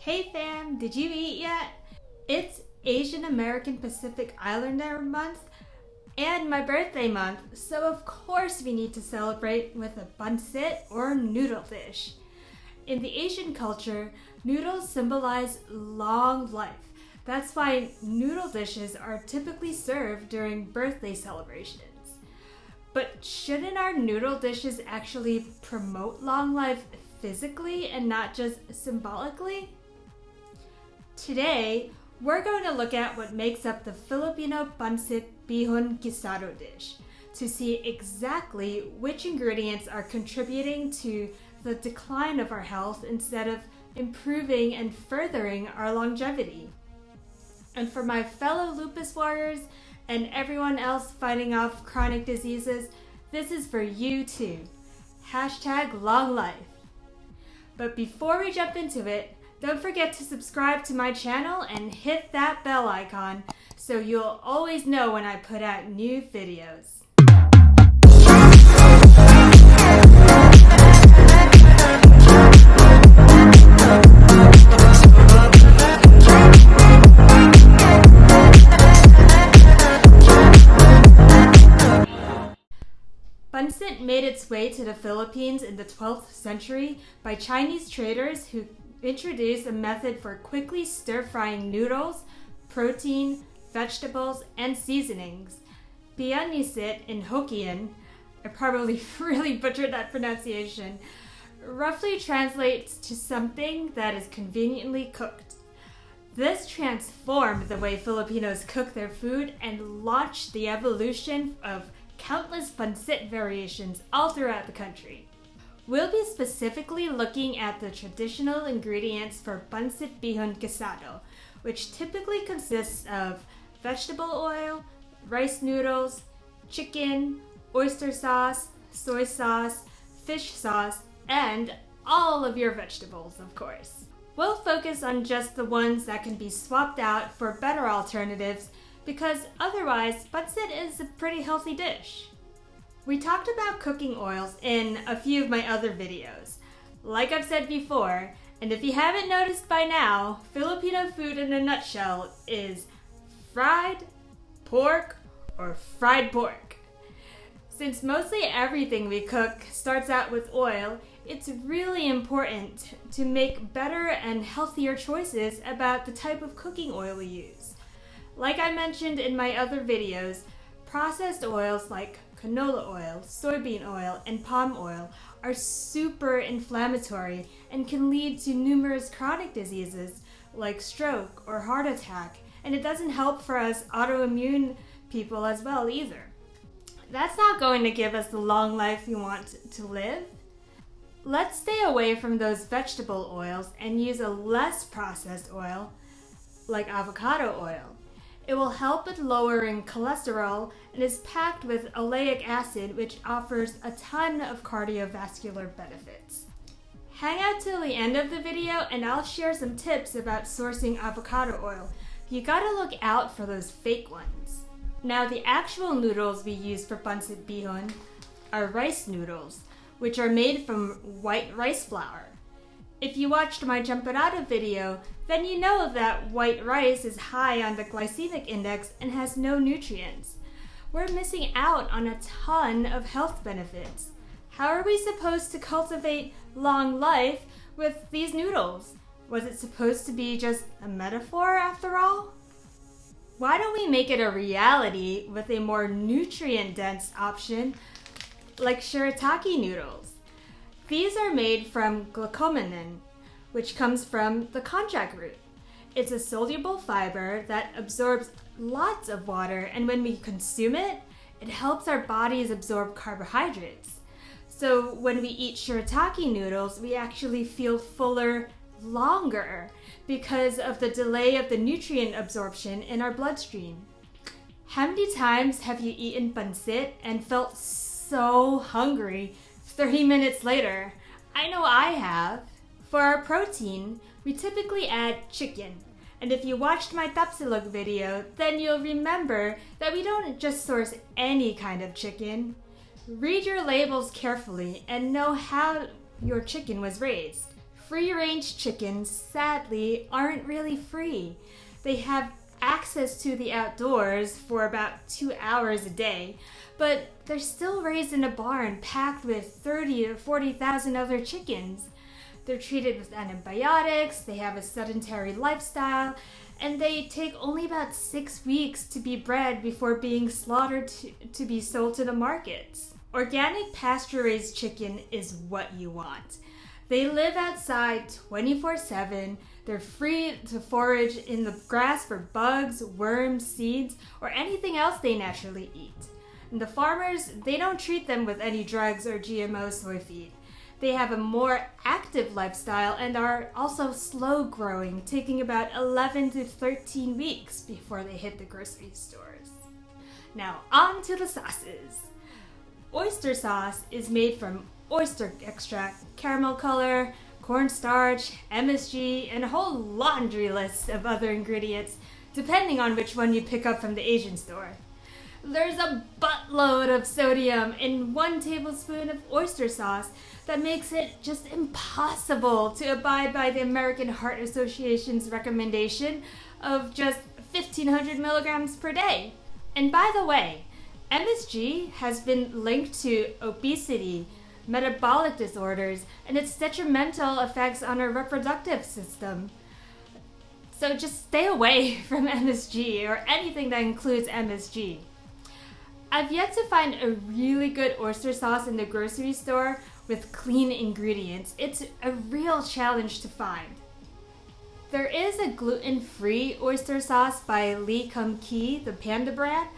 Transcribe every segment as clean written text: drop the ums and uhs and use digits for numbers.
Hey fam, did you eat yet? It's Asian American Pacific Islander month and my birthday month, so of course we need to celebrate with a pancit or noodle dish. In the Asian culture, noodles symbolize long life. That's why noodle dishes are typically served during birthday celebrations. But shouldn't our noodle dishes actually promote long life physically and not just symbolically? Today, we're going to look at what makes up the Filipino pancit bihon guisado dish to see exactly which ingredients are contributing to the decline of our health instead of improving and furthering our longevity. And for my fellow lupus warriors and everyone else fighting off chronic diseases, this is for you too. #long life. But before we jump into it, don't forget to subscribe to my channel and hit that bell icon so you'll always know when I put out new videos. Pancit made its way to the Philippines in the 12th century by Chinese traders who introduced a method for quickly stir-frying noodles, protein, vegetables, and seasonings. Pancit in Hokkien, I probably really butchered that pronunciation, roughly translates to something that is conveniently cooked. This transformed the way Filipinos cook their food and launched the evolution of countless pancit variations all throughout the country. We'll be specifically looking at the traditional ingredients for pancit bihon guisado, which typically consists of vegetable oil, rice noodles, chicken, oyster sauce, soy sauce, fish sauce, and all of your vegetables, of course. We'll focus on just the ones that can be swapped out for better alternatives because otherwise, pancit is a pretty healthy dish. We talked about cooking oils in a few of my other videos. Like I've said before, and if you haven't noticed by now, Filipino food in a nutshell is fried pork or fried pork. Since mostly everything we cook starts out with oil, it's really important to make better and healthier choices about the type of cooking oil we use. Like I mentioned in my other videos, processed oils like canola oil, soybean oil, and palm oil are super inflammatory and can lead to numerous chronic diseases like stroke or heart attack, and it doesn't help for us autoimmune people as well either. That's not going to give us the long life we want to live. Let's stay away from those vegetable oils and use a less processed oil like avocado oil. It will help with lowering cholesterol and is packed with oleic acid, which offers a ton of cardiovascular benefits. Hang out till the end of the video and I'll share some tips about sourcing avocado oil. You gotta look out for those fake ones. Now the actual noodles we use for pancit bihon are rice noodles, which are made from white rice flour. If you watched my CHAMPORADO video, then you know that white rice is high on the glycemic index and has no nutrients. We're missing out on a ton of health benefits. How are we supposed to cultivate long life with these noodles? Was it supposed to be just a metaphor after all? Why don't we make it a reality with a more nutrient-dense option like Shirataki noodles? These are made from glucosamine, which comes from the konjac root. It's a soluble fiber that absorbs lots of water, and when we consume it, it helps our bodies absorb carbohydrates. So when we eat shirataki noodles, we actually feel fuller longer because of the delay of the nutrient absorption in our bloodstream. How many times have you eaten pancit and felt so hungry 30 minutes later? I know I have. For our protein, we typically add chicken. And if you watched my TAPSILOG video, then you'll remember that we don't just source any kind of chicken. Read your labels carefully and know how your chicken was raised. Free-range chickens, sadly, aren't really free. They have access to the outdoors for about 2 hours a day, but they're still raised in a barn packed with 30 to 40,000 other chickens. They're treated with antibiotics, they have a sedentary lifestyle, and they take only about 6 weeks to be bred before being slaughtered to be sold to the markets. Organic pasture-raised chicken is what you want. They live outside 24/7. They're free to forage in the grass for bugs, worms, seeds, or anything else they naturally eat. And the farmers, they don't treat them with any drugs or GMO soy feed. They have a more active lifestyle and are also slow growing, taking about 11 to 13 weeks before they hit the grocery stores. Now on to the sauces. Oyster sauce is made from oyster extract, caramel color, cornstarch, MSG, and a whole laundry list of other ingredients, depending on which one you pick up from the Asian store. There's a buttload of sodium in 1 tablespoon of oyster sauce that makes it just impossible to abide by the American Heart Association's recommendation of just 1,500 milligrams per day. And by the way, MSG has been linked to obesity, metabolic disorders, and its detrimental effects on our reproductive system. So just stay away from MSG or anything that includes MSG. I've yet to find a really good oyster sauce in the grocery store with clean ingredients. It's a real challenge to find. There is a gluten-free oyster sauce by Lee Kum Kee, the Panda brand,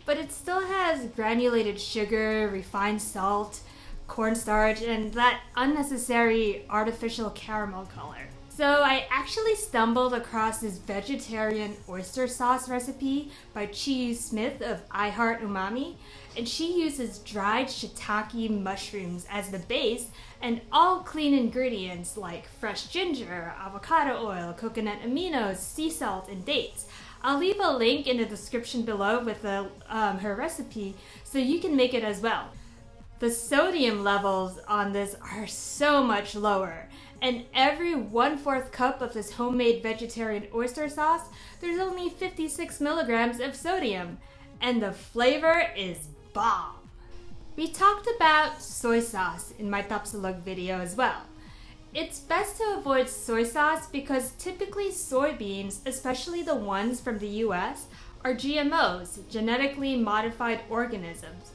but it still has granulated sugar, refined salt, cornstarch, and that unnecessary artificial caramel color. So I actually stumbled across this vegetarian oyster sauce recipe by Chi Smith of I Heart Umami, and she uses dried shiitake mushrooms as the base and all clean ingredients like fresh ginger, avocado oil, coconut aminos, sea salt, and dates. I'll leave a link in the description below with her recipe so you can make it as well. The sodium levels on this are so much lower, and every 1/4 cup of this homemade vegetarian oyster sauce, there's only 56 milligrams of sodium, and the flavor is bomb. We talked about soy sauce in my TAPSILOG video as well. It's best to avoid soy sauce because typically soybeans, especially the ones from the US, are GMOs, genetically modified organisms.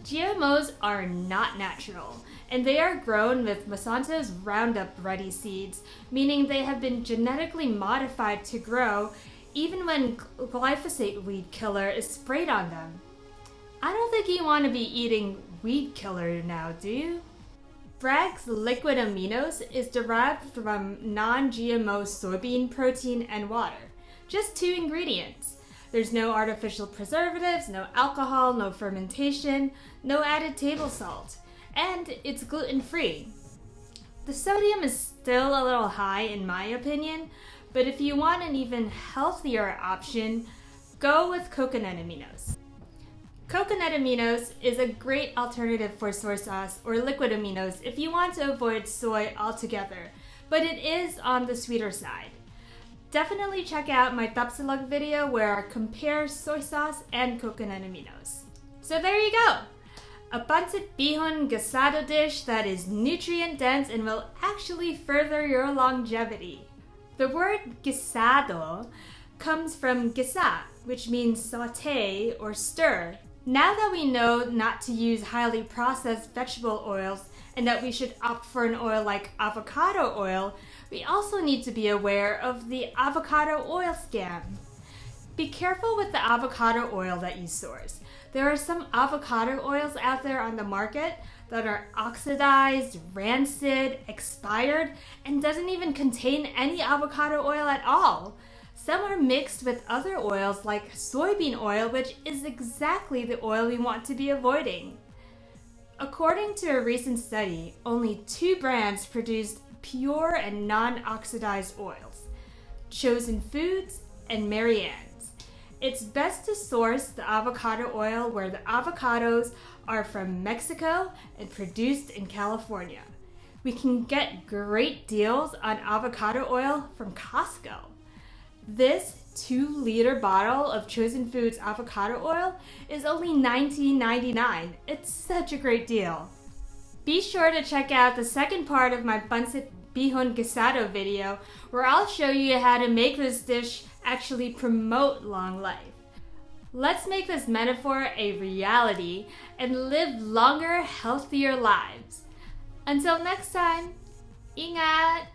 GMOs are not natural, and they are grown with Monsanto's Roundup Ready seeds, meaning they have been genetically modified to grow even when glyphosate weed killer is sprayed on them. I don't think you want to be eating weed killer now, do you? Bragg's liquid aminos is derived from non-GMO soybean protein and water. Just 2 ingredients. There's no artificial preservatives, no alcohol, no fermentation, no added table salt, and it's gluten-free. The sodium is still a little high in my opinion, but if you want an even healthier option, go with coconut aminos. Coconut aminos is a great alternative for soy sauce or liquid aminos if you want to avoid soy altogether, but it is on the sweeter side. Definitely check out my TAPSILOG video where I compare soy sauce and coconut aminos. So there you go! A PANCIT BIHON guisado dish that is nutrient dense and will actually further your longevity. The word guisado comes from guisa, which means saute or stir. Now that we know not to use highly processed vegetable oils and that we should opt for an oil like avocado oil, we also need to be aware of the avocado oil scam. Be careful with the avocado oil that you source. There are some avocado oils out there on the market that are oxidized, rancid, expired, and doesn't even contain any avocado oil at all. Some are mixed with other oils like soybean oil, which is exactly the oil we want to be avoiding. According to a recent study, only 2 brands produced pure and non-oxidized oils: Chosen Foods and Marianne's. It's best to source the avocado oil where the avocados are from Mexico and produced in California. we can get great deals on avocado oil from Costco. This 2-liter bottle of Chosen Foods avocado oil is only $19.99. It's such a great deal. Be sure to check out the second part of my PANCIT BIHON guisado video where I'll show you how to make this dish actually promote long life. Let's make this metaphor a reality and live longer, healthier lives. Until next time, ingat!